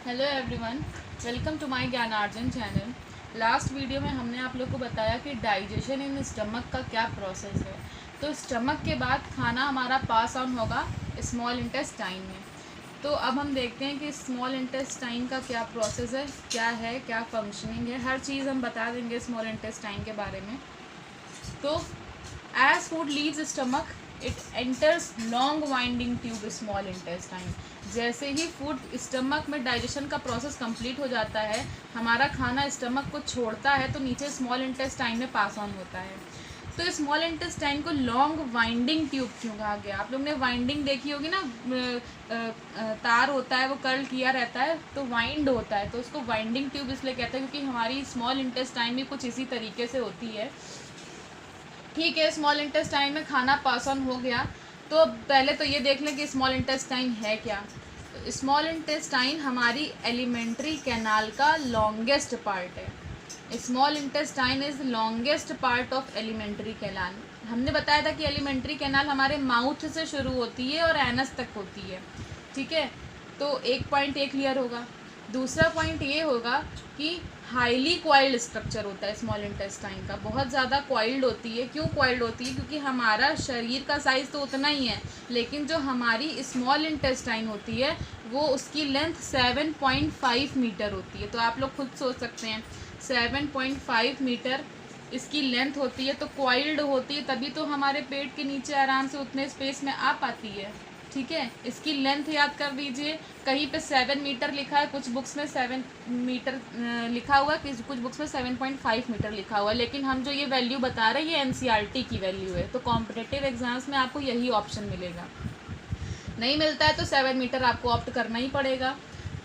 Hello everyone, welcome to my Gyanarjan channel. Last video में हमने आप लोग को बताया कि डाइजेशन इन स्टमक का क्या प्रोसेस है। तो स्टमक के बाद खाना हमारा पास ऑन होगा स्मॉल इंटेस्टाइन में। तो अब हम देखते हैं कि स्मॉल इंटेस्टाइन का क्या प्रोसेस है, क्या फंक्शनिंग है, हर चीज़ हम बता देंगे स्मॉल इंटेस्टाइन के बारे में। तो as food leaves stomach it enters long winding tube small intestine. जैसे ही फूड स्टमक में डाइजेशन का प्रोसेस कंप्लीट हो जाता है, हमारा खाना स्टमक को छोड़ता है तो नीचे स्मॉल इंटेस्टाइन में पास ऑन होता है। तो स्मॉल इंटेस्टाइन को लॉन्ग वाइंडिंग ट्यूब क्यों कहा गया? आप लोग ने वाइंडिंग देखी होगी ना, तार होता है वो कर्ल किया रहता है तो वाइंड होता है, तो उसको वाइंडिंग ट्यूब इसलिए कहते हैं क्योंकि हमारी स्मॉल इंटेस्टाइन भी कुछ इसी तरीके से होती है। ठीक है, स्मॉल इंटेस्टाइन में खाना पास ऑन हो गया। तो पहले तो ये देख लें कि स्मॉल इंटेस्टाइन है क्या। तो स्मॉल इंटेस्टाइन हमारी एलिमेंट्री कैनाल का लॉन्गेस्ट पार्ट है। Small intestine is longest part of alimentary canal. हमने बताया था कि एलिमेंट्री कैनाल हमारे माउथ से शुरू होती है और एनस तक होती है। ठीक है, तो एक पॉइंट ये क्लियर होगा। दूसरा पॉइंट ये होगा कि हाईली क्वाइल्ड स्ट्रक्चर होता है स्मॉल इंटेस्टाइन का, बहुत ज़्यादा क्वाइल्ड होती है। क्यों क्वाइल्ड होती है? क्योंकि हमारा शरीर का साइज़ तो उतना ही है, लेकिन जो हमारी स्मॉल इंटेस्टाइन होती है वो उसकी लेंथ 7.5 मीटर होती है। तो आप लोग खुद सोच सकते हैं 7.5 मीटर इसकी लेंथ होती है, तो क्वाइल्ड होती है, तभी तो हमारे पेट के नीचे आराम से उतने स्पेस में आ पाती है। ठीक है, इसकी लेंथ याद कर दीजिए। कहीं पे 7 मीटर लिखा है, कुछ बुक्स में 7 मीटर लिखा हुआ है, कुछ बुक्स में 7.5 मीटर लिखा हुआ है, लेकिन हम जो ये वैल्यू बता रहे हैं ये एनसीईआरटी की वैल्यू है। तो कॉम्पिटिटिव एग्जाम्स में आपको यही ऑप्शन मिलेगा। नहीं मिलता है तो 7 मीटर आपको ऑप्ट करना ही पड़ेगा।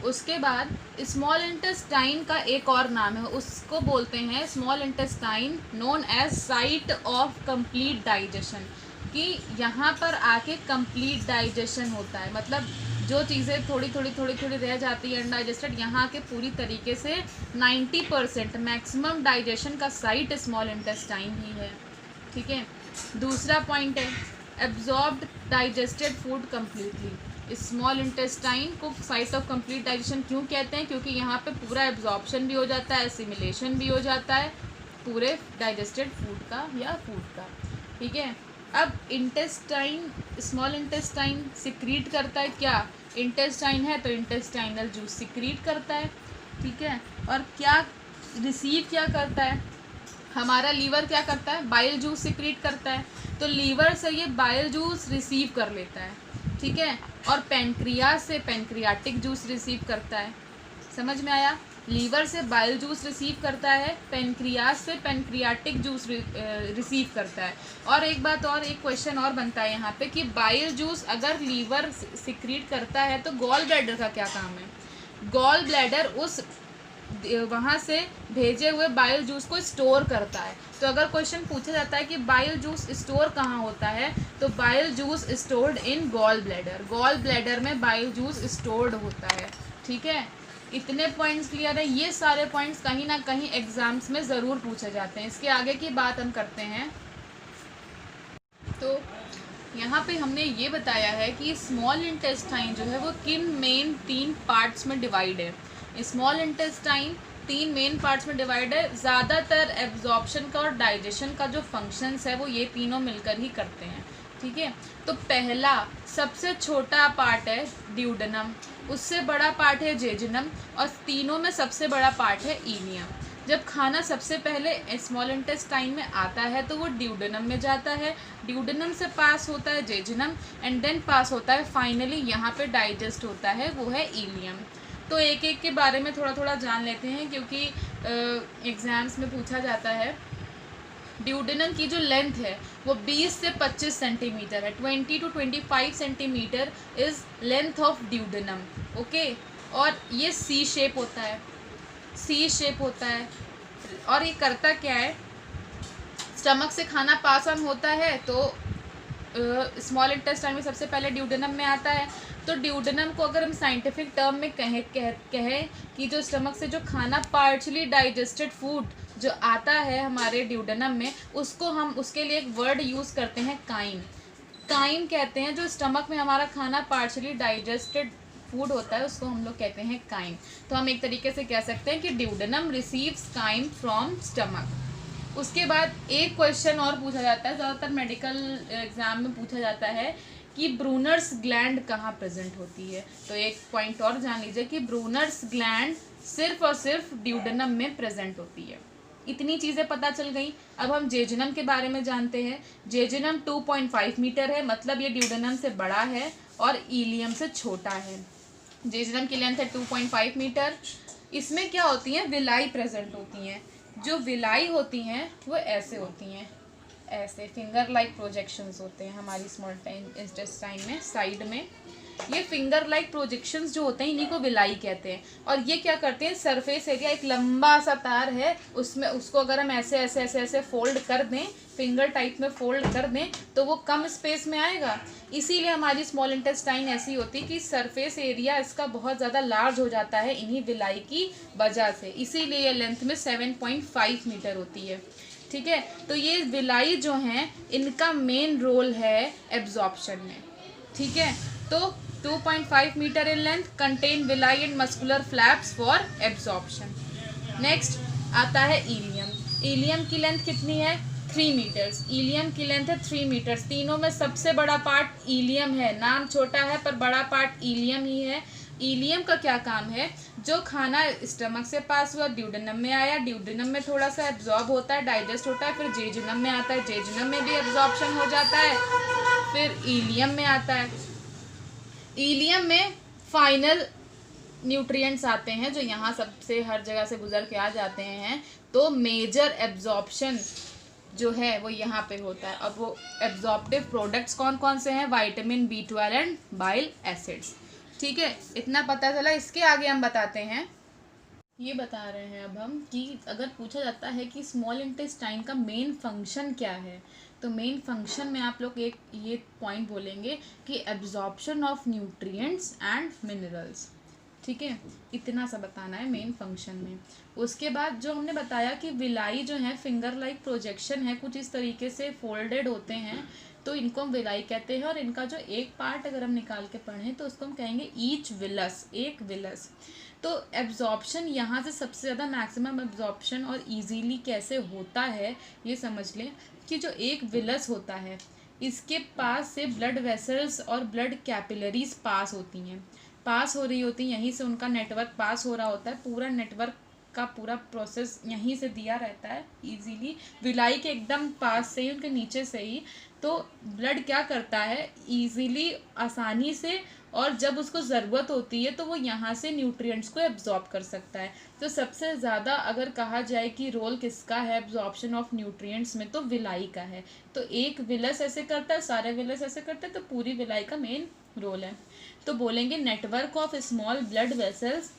उसके बाद स्मॉल इंटेस्टाइन का एक और नाम है, उसको बोलते हैं small intestine known as site of complete digestion. कि यहाँ पर आके कंप्लीट डाइजेशन होता है, मतलब जो चीज़ें थोड़ी थोड़ी रह जाती है अनडाइजेस्टेड, यहाँ के पूरी तरीके से 90% मैक्सिमम डाइजेशन का साइट स्मॉल इंटेस्टाइन ही है। ठीक है, दूसरा पॉइंट है absorbed digested food completely. Small intestine को साइट ऑफ कंप्लीट डाइजेशन क्यों कहते हैं? क्योंकि यहाँ पे पूरा एब्जॉर्प्शन भी हो जाता है, एसिमिलेशन भी हो जाता है पूरे डाइजेस्टेड फूड का या फूड का। ठीक है, अब इंटेस्टाइन, स्मॉल इंटेस्टाइन सिक्रीट करता है क्या? इंटेस्टाइन है तो इंटेस्टाइनल जूस सिक्रीट करता है। ठीक है, और क्या रिसीव क्या करता है? हमारा लीवर क्या करता है? बाइल जूस सिक्रीट करता है, तो लीवर से ये बाइल जूस रिसीव कर लेता है। ठीक है, और पेनक्रियास से पेनक्रियाटिक जूस रिसीव करता है। समझ में आया? लीवर से बाइल जूस रिसीव करता है, पेनक्रियास से पेनक्रियाटिक जूस रिसीव करता है। और एक बात और, एक क्वेश्चन और बनता है यहाँ पे कि बाइल जूस अगर लीवर सिक्रीट करता है तो गॉल ब्लैडर का क्या काम है? गॉल ब्लैडर उस वहाँ से भेजे हुए बाइल जूस को स्टोर करता है। तो अगर क्वेश्चन पूछा जाता है कि बाइल जूस स्टोर कहाँ होता है, तो bile juice stored in gall bladder. Gall bladder में बाइल जूस स्टोर्ड होता है। ठीक है, इतने पॉइंट्स क्लियर है। ये सारे पॉइंट्स कहीं ना कहीं एग्जाम्स में ज़रूर पूछे जाते हैं। इसके आगे की बात हम करते हैं। तो यहाँ पे हमने ये बताया है कि स्मॉल इंटेस्टाइन जो है वो किन मेन 3 पार्ट्स में डिवाइड है। स्मॉल इंटेस्टाइन 3 मेन पार्ट्स में डिवाइड है। ज़्यादातर एब्जॉर्प्शन का और डाइजेशन का जो फंक्शंस है वो ये तीनों मिलकर ही करते हैं। ठीक है, तो पहला सबसे छोटा पार्ट है ड्यूडेनम, उससे बड़ा पार्ट है जेजुनम, और तीनों में सबसे बड़ा पार्ट है इलियम। जब खाना सबसे पहले स्मॉल इंटेस्टाइन में आता है तो वो ड्यूडेनम में जाता है, ड्यूडेनम से पास होता है जेजुनम, एंड देन पास होता है फाइनली यहाँ पे डाइजेस्ट होता है, वो है इलियम। तो एक एक के बारे में थोड़ा थोड़ा जान लेते हैं क्योंकि एग्ज़ाम्स में पूछा जाता है। ड्यूडेनम की जो लेंथ है वो 20 से 25 सेंटीमीटर है। 20 to 25 centimetre is length of duodenum. Okay, और ये सी शेप होता है, सी शेप होता है। और ये करता क्या है? स्टमक से खाना पास ऑन होता है तो स्मॉल इंटेस्टाइन में सबसे पहले ड्यूडेनम में आता है। तो ड्यूडेनम को अगर हम साइंटिफिक टर्म में कहें कि जो स्टमक से जो खाना पार्शली डाइजेस्टेड फूड जो आता है हमारे ड्यूडेनम में, उसको हम उसके लिए एक वर्ड यूज़ करते हैं काइन। काइन कहते हैं जो स्टमक में हमारा खाना पार्शली डाइजेस्टेड फूड होता है उसको हम लोग कहते हैं काइम। तो हम एक तरीके से कह सकते हैं कि duodenum receives chyme from stomach. उसके बाद एक क्वेश्चन और पूछा जाता है, ज़्यादातर मेडिकल एग्जाम में पूछा जाता है कि ब्रूनर्स ग्लैंड कहाँ प्रेजेंट होती है। तो एक पॉइंट और जान लीजिए कि ब्रूनर्स ग्लैंड सिर्फ और सिर्फ ड्यूडेनम में प्रेजेंट होती है। इतनी चीज़ें पता चल गई। अब हम जेजुनम के बारे में जानते हैं। जेजुनम 2.5 मीटर है, मतलब ये ड्यूडेनम से बड़ा है और इलियम से छोटा है। जेजुनम की लेंथ है 2.5 मीटर। इसमें क्या होती हैं, विलाई प्रेजेंट होती हैं। जो विलाई होती हैं वो ऐसे होती हैं, ऐसे फिंगर लाइक प्रोजेक्शंस होते हैं हमारी स्मॉल इंटेस्टाइन में, साइड में। ये फिंगर लाइक प्रोजेक्शंस जो होते हैं इन्हीं को विलाई कहते हैं। और ये क्या करते हैं, सरफेस एरिया एक लंबा सा तार है, उसमें उसको अगर हम ऐसे ऐसे ऐसे ऐसे फोल्ड कर दें, फिंगर टाइप में फोल्ड कर दें, तो वो कम स्पेस में आएगा। इसीलिए हमारी स्मॉल इंटेस्टाइन ऐसी होती है कि सरफेस एरिया इसका बहुत ज़्यादा लार्ज हो जाता है इन्हीं विलाई की वजह से। इसीलिए ये लेंथ में 7.5 मीटर होती है। ठीक है, तो ये विलाई जो हैं इनका मेन रोल है एब्जॉर्प्शन में। ठीक है, तो 2.5 metre in length, contain villi and muscular flaps for absorption. Next आता है इलियम। इलियम की लेंथ कितनी है, 3 मीटर्स। इलियम की लेंथ है 3 मीटर्स। तीनों में सबसे बड़ा पार्ट इलियम है, नाम छोटा है पर बड़ा पार्ट इलियम ही है। इलियम का क्या काम है, जो खाना स्टमक से पास हुआ ड्यूडेनम में आया, ड्यूडेनम में थोड़ा सा एब्जॉर्ब होता है, डाइजेस्ट होता है, फिर जेजुनम में आता है, जेजुनम में भी एब्जॉर्प्शन हो जाता है, फिर इलियम में आता है। इलियम में फाइनल न्यूट्रिएंट्स आते हैं जो यहाँ सबसे हर जगह से गुजर के आ जाते हैं। तो मेजर एब्जॉर्प्शन जो है वो यहाँ पे होता है। अब वो एब्जॉर्प्टिव प्रोडक्ट्स कौन कौन से हैं, vitamin B12 and bile acids. ठीक है, इतना पता चला। इसके आगे हम बताते हैं, ये बता रहे हैं अब हम कि अगर पूछा जाता है कि स्मॉल इंटेस्टाइन का मेन फंक्शन क्या है, तो मेन फंक्शन में आप लोग एक ये पॉइंट बोलेंगे कि absorption of nutrients and minerals. ठीक है, इतना सा बताना है मेन फंक्शन में। उसके बाद जो हमने बताया कि विलाई जो है फिंगर लाइक प्रोजेक्शन है, कुछ इस तरीके से फोल्डेड होते हैं, तो इनको हम विलाई कहते हैं। और इनका जो एक पार्ट अगर हम निकाल के पढ़ें तो उसको हम कहेंगे ईच विलस, एक विलस। तो एब्जॉर्प्शन यहाँ से सबसे ज़्यादा मैक्सिमम एब्जॉर्प्शन और इजीली कैसे होता है ये समझ लें कि जो एक विलस होता है इसके पास से ब्लड वेसल्स और ब्लड कैपिलरीज पास होती हैं, पास हो रही होती हैं, यहीं से उनका नेटवर्क पास हो रहा होता है। पूरा नेटवर्क का पूरा प्रोसेस यहीं से दिया रहता है इजीली, विलाई के एकदम पास से ही, उनके नीचे से ही। तो ब्लड क्या करता है इजीली, आसानी से, और जब उसको ज़रूरत होती है तो वो यहाँ से न्यूट्रिएंट्स को एब्जॉर्ब कर सकता है। तो सबसे ज़्यादा अगर कहा जाए कि रोल किसका है एब्जॉर्प्शन ऑफ न्यूट्रिएंट्स में, तो विलाई का है। तो एक विलस ऐसे करता है, सारे विलस ऐसे करते हैं, तो पूरी विलाई का मेन रोल है। तो बोलेंगे network of small blood vessels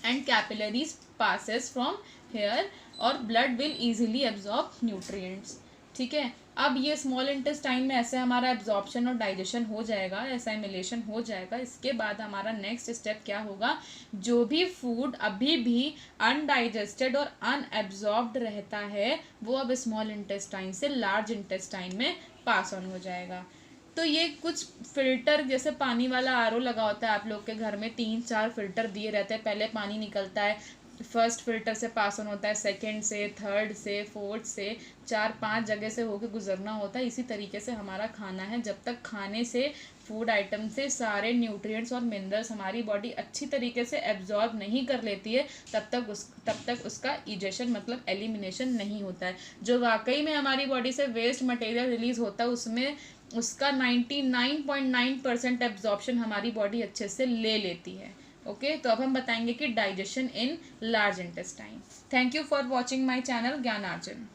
and capillaries passes from here और blood will easily absorb nutrients। ठीक है, अब ये स्मॉल इंटेस्टाइन में ऐसे हमारा एब्जॉर्प्शन और डाइजेशन हो जाएगा, एसाइमिलेशन हो जाएगा। इसके बाद हमारा नेक्स्ट स्टेप क्या होगा, जो भी फूड अभी भी अनडाइजेस्टेड और अनएब्जॉर्ब्ड रहता है वो अब स्मॉल इंटेस्टाइन से लार्ज इंटेस्टाइन में पास ऑन हो जाएगा। तो ये कुछ फिल्टर, जैसे पानी वाला आरओ लगा होता है आप लोग के घर में, 3-4 फिल्टर दिए रहते हैं। पहले पानी निकलता है, फर्स्ट फिल्टर से पास ऑन होता है, सेकंड से, थर्ड से, फोर्थ से, 4-5 जगह से होकर गुजरना होता है। इसी तरीके से हमारा खाना है, जब तक खाने से, फूड आइटम से सारे न्यूट्रिएंट्स और मिनरल्स हमारी बॉडी अच्छी तरीके से एब्जॉर्ब नहीं कर लेती है, तब तक उसका इजेशन मतलब एलिमिनेशन नहीं होता है। जो वाकई में हमारी बॉडी से वेस्ट मटेरियल रिलीज होता है उसमें उसका 99.9% एब्जॉर्प्शन हमारी बॉडी अच्छे से ले लेती है। ओके, तो अब हम बताएंगे कि digestion in large intestine. Thank you for watching my channel ज्ञानार्जन।